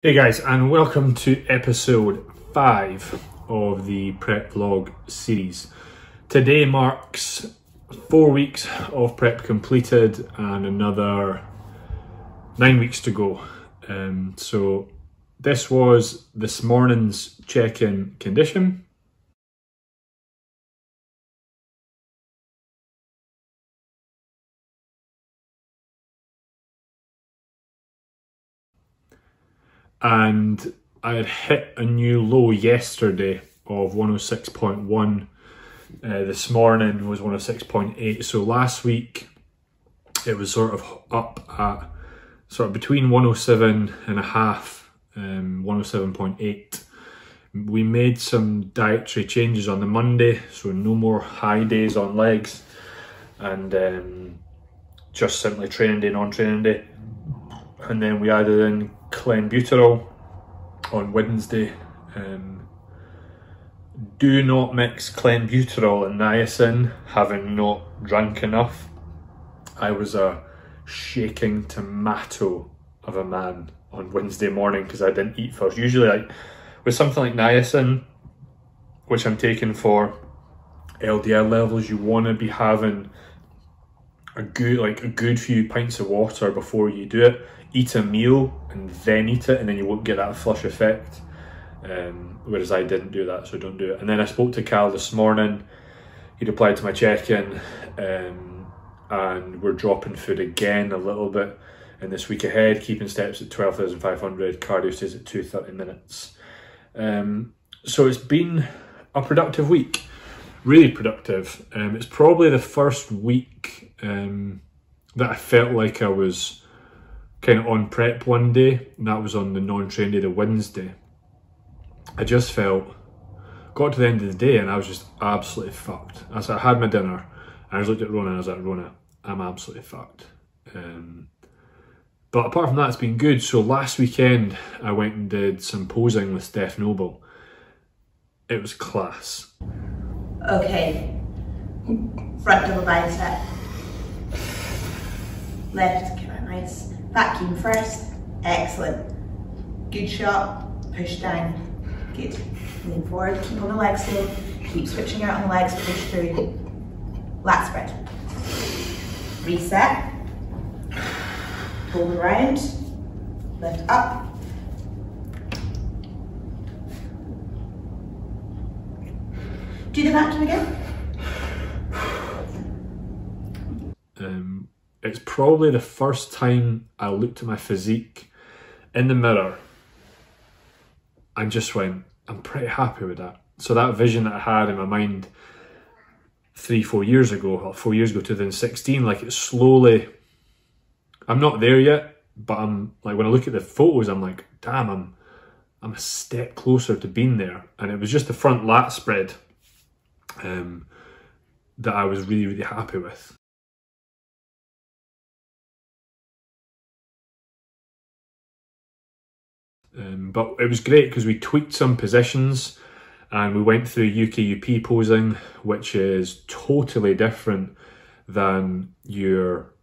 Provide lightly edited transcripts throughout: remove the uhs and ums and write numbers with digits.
Hey guys, and welcome to episode 5 of the prep vlog series. Today marks 4 weeks of prep completed and another 9 weeks to go. So this was this morning's check-in condition. And I had hit a new low yesterday of 106.1. This morning was 106.8. So last week it was sort of up at sort of between 107 and a half, 107.8. We made some dietary changes on the Monday, so no more high days on legs, and just simply training day, non-training day. And then we added in Clenbuterol on Wednesday. Do not mix Clenbuterol and niacin, having not drank enough. I was a shaking tomato of a man on Wednesday morning because I didn't eat first. Usually, like with something like niacin, which I'm taking for LDL levels, you want to be having a good few pints of water before you do it. Eat a meal and then eat it, and then you won't get that flush effect. Whereas I didn't do that, so don't do it. And then I spoke to Cal this morning. He replied to my check-in, and we're dropping food again a little bit in this week ahead, keeping steps at 12,500, cardio stays at 230 minutes. So it's been a productive week, really productive. It's probably the first week that I felt like I was kind of on prep one day, and that was on the non-train day, the Wednesday. I just got to the end of the day and I was just absolutely fucked. As I had my dinner, I just looked at Rona and I was like, Rona, I'm absolutely fucked. But apart from that, it's been good. So last weekend, I went and did some posing with Steff Noble. It was class. Okay, front double bicep, left, kind of nice. Vacuum first, excellent. Good shot, push down, good. Lean forward, keep on the legs still, keep switching out on the legs, push through. Lat spread. Reset, hold around, lift up. Do the vacuum again. It's probably the first time I looked at my physique in the mirror and just went, I'm pretty happy with that. So that vision that I had in my mind 4 years ago, 2016, like it's slowly, I'm not there yet, but I'm like, when I look at the photos, I'm like, damn, I'm a step closer to being there. And it was just the front lat spread that I was really, really happy with. But it was great because we tweaked some positions and we went through UKUP posing, which is totally different than your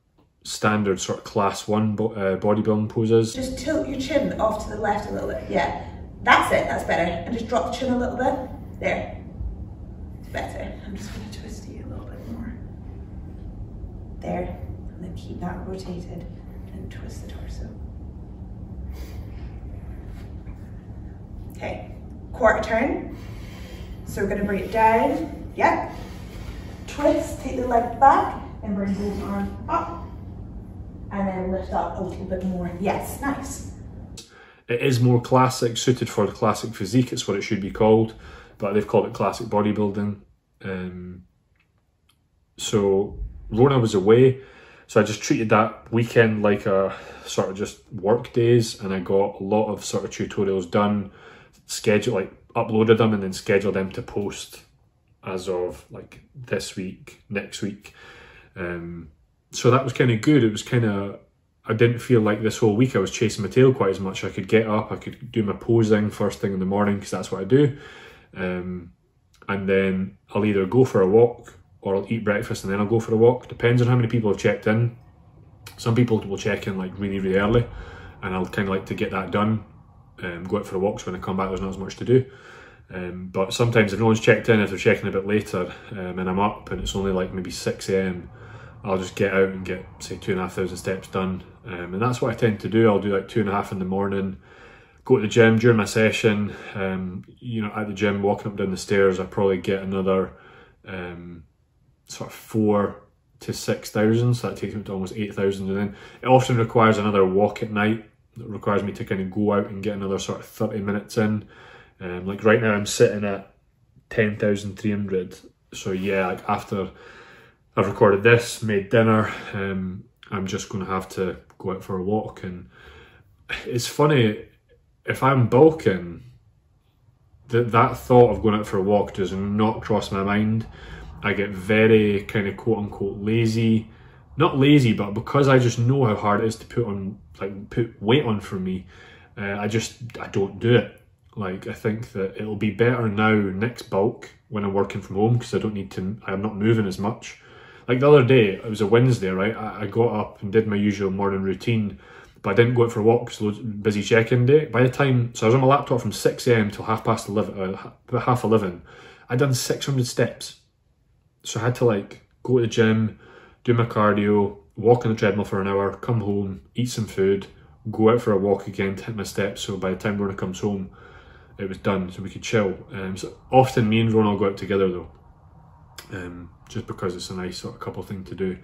standard sort of class 1 bodybuilding poses. Just tilt your chin off to the left a little bit. Yeah, that's it, that's better. And just drop the chin a little bit. There. Better. I'm just going to twist you a little bit more. There. And then keep that rotated and twist the torso. Okay, quarter turn. So we're going to bring it down. Yep. Twist, take the leg back and bring both arms up. And then lift up a little bit more. Yes, nice. It is more classic, suited for the classic physique. It's what it should be called, but they've called it classic bodybuilding. So Rona was away, so I just treated that weekend like a sort of just work days, and I got a lot of sort of tutorials done, uploaded them and then scheduled them to post as of like this week, next week. So that was kind of good. It was kind of, I didn't feel like this whole week I was chasing my tail quite as much. I could get up, I could do my posing first thing in the morning because that's what I do. And then I'll either go for a walk or I'll eat breakfast and then I'll go for a walk. Depends on how many people have checked in. Some people will check in like really, really early and I'll kind of like to get that done go out for a walk, so when I come back there's not as much to do. But sometimes if no one's checked in, if they're checking a bit later, and I'm up and it's only like maybe 6 AM, I'll just get out and get, say, 2,500 steps done. And that's what I tend to do. I'll do like 2.5 in the morning, go to the gym during my session. You know, at the gym, walking up and down the stairs, I probably get another sort of 4,000 to 6,000, so that takes me to almost 8,000. And then it often requires another walk at night. It requires me to kind of go out and get another sort of 30 minutes in. Like right now I'm sitting at 10,300. So yeah, like after I've recorded this, made dinner, I'm just going to have to go out for a walk. And it's funny, if I'm bulking, that thought of going out for a walk does not cross my mind. I get very kind of quote unquote lazy. Not lazy, but because I just know how hard it is to put weight on for me, I don't do it. Like, I think that it'll be better now next bulk when I'm working from home, because I'm not moving as much. Like the other day, it was a Wednesday, right? I got up and did my usual morning routine, but I didn't go out for a walk because it was a busy check-in day. By the time, so I was on my laptop from 6 AM till 11:30, I'd done 600 steps. So I had to like go to the gym, do my cardio, walk on the treadmill for an hour, come home, eat some food, go out for a walk again to hit my steps. So by the time Rona comes home, it was done, so we could chill. So often me and Rona will go out together though, just because it's a nice sort of couple thing to do.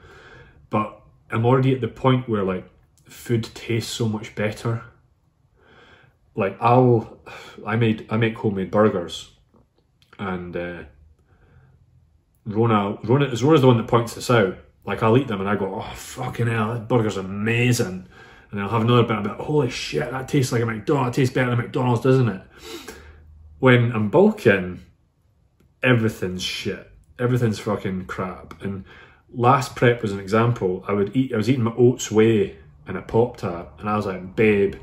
But I'm already at the point where like food tastes so much better. Like I make homemade burgers, and Rona's the one that points this out. Like, I'll eat them and I go, oh fucking hell, that burger's amazing. And then I'll have another bit and I'll be like, holy shit, that tastes like a McDonald's, it tastes better than McDonald's, doesn't it? When I'm bulking, everything's shit. Everything's fucking crap. And last prep was an example. I was eating my oats whey and a Pop-Tart, and I was like, babe,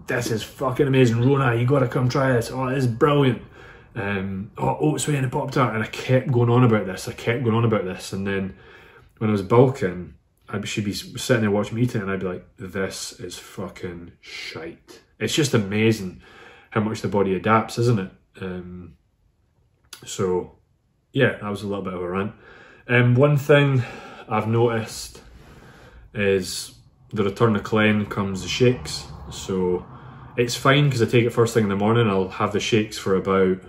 this is fucking amazing. Rona, you gotta come try this. Oh, this is brilliant. Oats whey and a Pop-Tart. And I kept going on about this. And then when I was bulking, she'd be sitting there watching me eat it, and I'd be like, this is fucking shite. It's just amazing how much the body adapts, isn't it? So yeah, that was a little bit of a rant. One thing I've noticed is the return of Clen comes the shakes. So it's fine because I take it first thing in the morning. I'll have the shakes for about,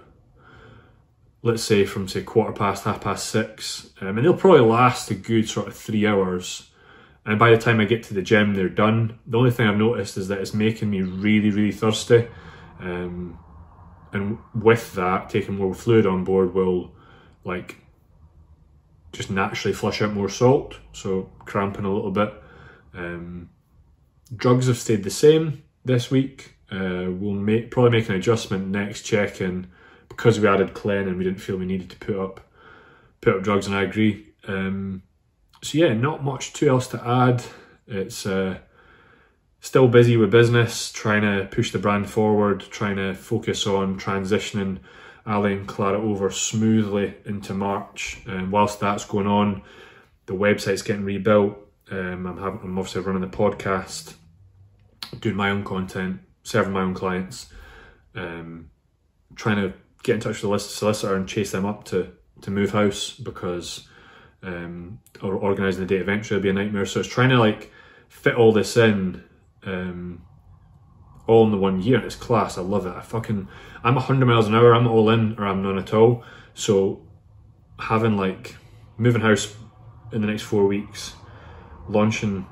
let's say from say 1/4 past, 6:30, and they'll probably last a good sort of 3 hours. And by the time I get to the gym, they're done. The only thing I've noticed is that it's making me really, really thirsty. And with that, taking more fluid on board will like just naturally flush out more salt. So cramping a little bit. Drugs have stayed the same this week. We'll probably make an adjustment next check-in, because we added Clen and we didn't feel we needed to put up drugs, and I agree. So yeah, not much too else to add. It's still busy with business, trying to push the brand forward, trying to focus on transitioning Ali and Clara over smoothly into March. And whilst that's going on, the website's getting rebuilt. I'm obviously running the podcast, doing my own content, serving my own clients, trying to get in touch with the solicitor and chase them up to move house, because or organising the date eventually will be a nightmare. So it's trying to like fit all this in, all in the 1 year. It's class. I love it. I'm 100 miles an hour. I'm all in, or I'm none at all. So having like moving house in the next 4 weeks, launching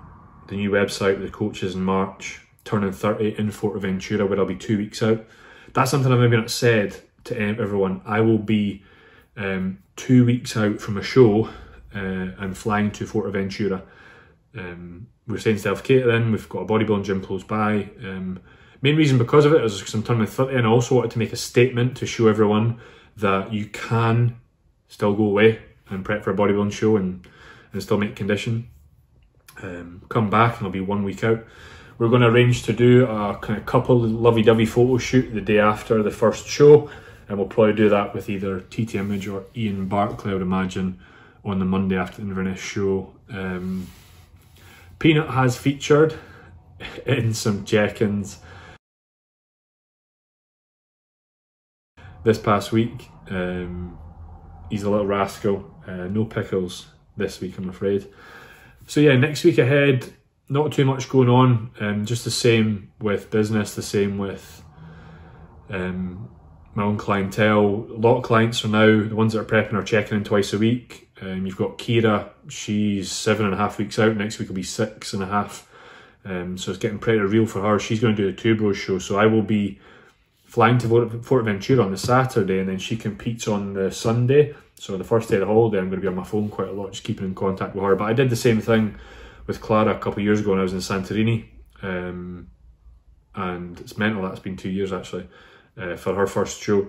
the new website with the coaches in March, turning 30 in Fuerteventura, where I'll be 2 weeks out. That's something I've maybe not said to everyone. I will be 2 weeks out from a show and flying to Fuerteventura. We're staying self-catering, we've got a bodybuilding gym close by. Main reason because of it is because I'm turning 30, and I also wanted to make a statement to show everyone that you can still go away and prep for a bodybuilding show and still make condition. Come back and I'll be 1 week out. We're going to arrange to do a kind of couple lovey-dovey photo shoot the day after the first show, and we'll probably do that with either TT Image or Ian Barclay, I would imagine, on the Monday after the Inverness show. Peanut has featured in some check-ins. this past week. He's a little rascal. No pickles this week, I'm afraid. So yeah, next week ahead, not too much going on. Just the same with business, the same with my own clientele. A lot of clients are now, the ones that are prepping are checking in twice a week. You've got Kira, she's 7.5 weeks out, next week will be 6.5. So it's getting pretty real for her. She's going to do the Two Bros show, so I will be flying to Forteventura on the Saturday, and then she competes on the Sunday. So the first day of the holiday, I'm going to be on my phone quite a lot, just keeping in contact with her. But I did the same thing with Clara a couple of years ago when I was in Santorini. And it's mental, that's been 2 years actually, for her first show.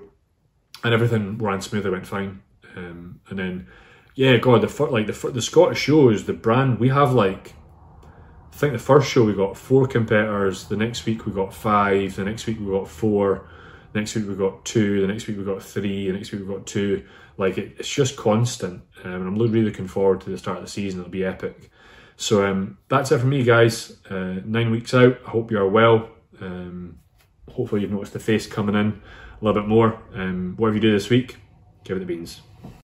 And everything ran smoothly, went fine. And then, yeah, God, the Scottish shows, the brand, we have like, I think the first show we got 4 competitors, the next week we got 5, the next week we got 4, next week we got 2, the next week we got 3, the next week we got 2. Like, it's just constant. And I'm really looking forward to the start of the season. It'll be epic. So that's it for me, guys. 9 weeks out. I hope you are well. Hopefully you've noticed the face coming in a little bit more. Whatever you do this week, give it the beans.